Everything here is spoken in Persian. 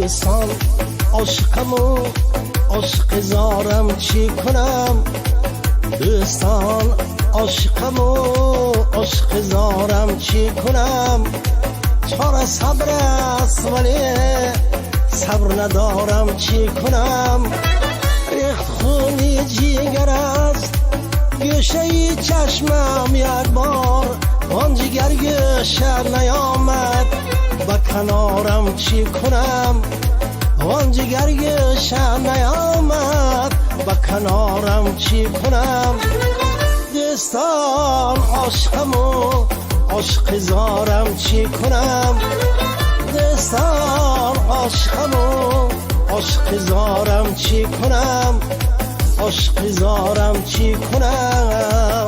دوستان عاشقمو عاشق زارم چی کنم دوستان عاشقمو عاشق زارم چی کنم چاره صبر است ولی صبر ندارم چی کنم ریخت خونی جیگر است گوشه چشمم یک بار آن جگر گوشه نیامد با کنارم چی کنم آن جگر گوشه نیامد با کنارم چی کنم دوستان عاشقمو عاشق زارم چی کنم دوستان عاشقمو عاشق زارم چی کنم عاشق زارم چی کنم